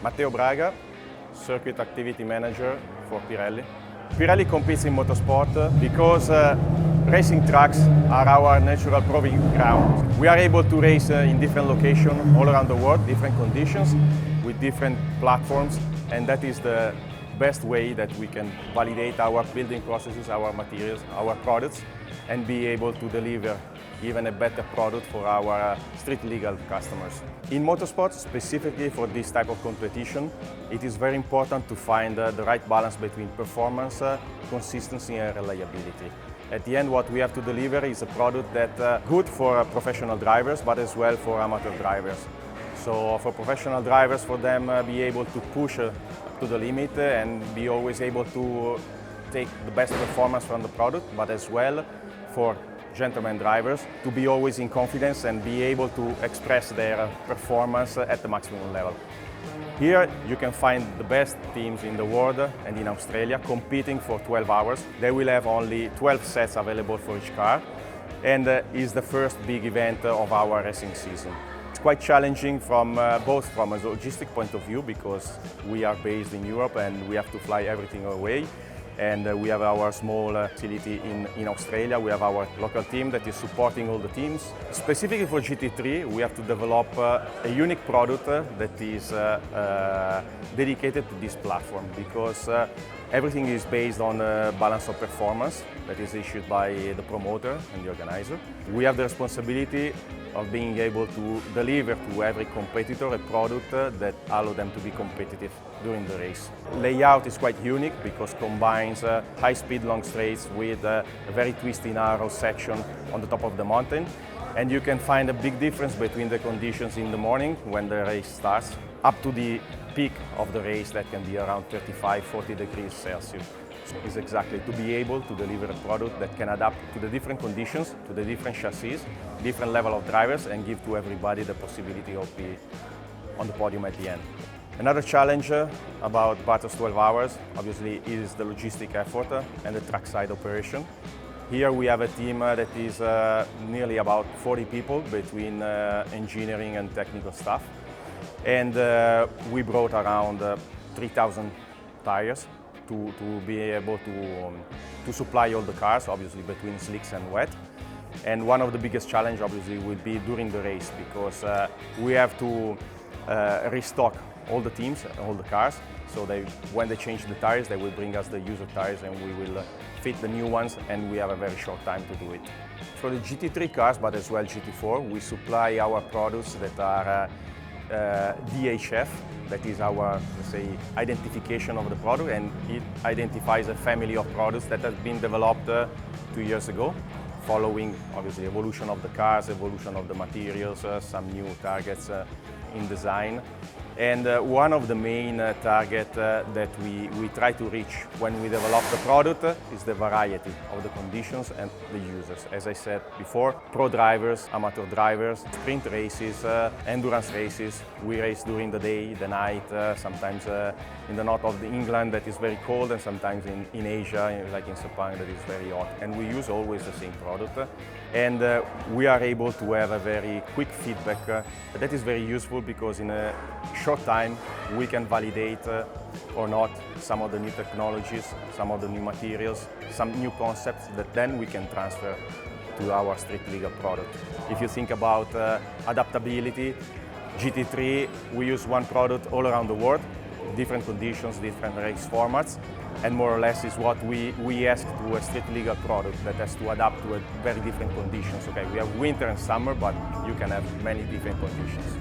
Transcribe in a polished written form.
Matteo Braga, Circuit Activity Manager for Pirelli. Pirelli competes in motorsport because racing tracks are our natural proving ground. We are able to race in different locations all around the world, different conditions, with different platforms, and that is the best way that we can validate our building processes, our materials, our products, and be able to deliver even a better product for our street legal customers. In motorsport, specifically for this type of competition, it is very important to find the right balance between performance, consistency and reliability. At the end, what we have to deliver is a product that's good for professional drivers, but as well for amateur drivers. So for professional drivers, for them be able to push to the limit and be always able to take the best performance from the product, but as well for gentlemen drivers to be always in confidence and be able to express their performance at the maximum level. Here you can find the best teams in the world and in Australia competing for 12 hours. They will have only 12 sets available for each car, and is the first big event of our racing season. It's quite challenging both from a logistic point of view, because we are based in Europe and we have to fly everything away. And we have our small facility in Australia. We have our local team that is supporting all the teams. Specifically for GT3, we have to develop a unique product that is dedicated to this platform, because everything is based on a balance of performance that is issued by the promoter and the organizer. We have the responsibility of being able to deliver to every competitor a product that allows them to be competitive during the race. Layout is quite unique because combines high-speed long straights with a very twisty narrow section on the top of the mountain. And you can find a big difference between the conditions in the morning when the race starts up to the peak of the race that can be around 35-40 degrees Celsius. Is exactly to be able to deliver a product that can adapt to the different conditions, to the different chassis, different level of drivers, and give to everybody the possibility of being on the podium at the end. Another challenge about Bathurst 12 hours, obviously, is the logistic effort and the trackside operation. Here we have a team that is nearly about 40 people between engineering and technical staff. And we brought around 3,000 tires to be able to supply all the cars, obviously between slicks and wet. And one of the biggest challenges obviously will be during the race, because we have to restock all the teams, all the cars, so when they change the tires, they will bring us the user tires and we will fit the new ones, and we have a very short time to do it. For the GT3 cars, but as well GT4, we supply our products that are DHF, that is our, let's say, identification of the product, and it identifies a family of products that has been developed 2 years ago, following obviously evolution of the cars, evolution of the materials, some new targets in design. And one of the main targets that we try to reach when we develop the product is the variety of the conditions and the users. As I said before, pro drivers, amateur drivers, sprint races, endurance races. We race during the day, the night, sometimes in the north of England that is very cold, and sometimes in Asia, like in Sepang, that is very hot. And we use always the same product. And we are able to have a very quick feedback that is very useful, because in a short time we can validate or not some of the new technologies, some of the new materials, some new concepts that then we can transfer to our street legal product. If you think about adaptability, GT3, we use one product all around the world, different conditions, different race formats, and more or less is what we ask to a street legal product that has to adapt to a very different conditions. Okay, we have winter and summer, but you can have many different conditions.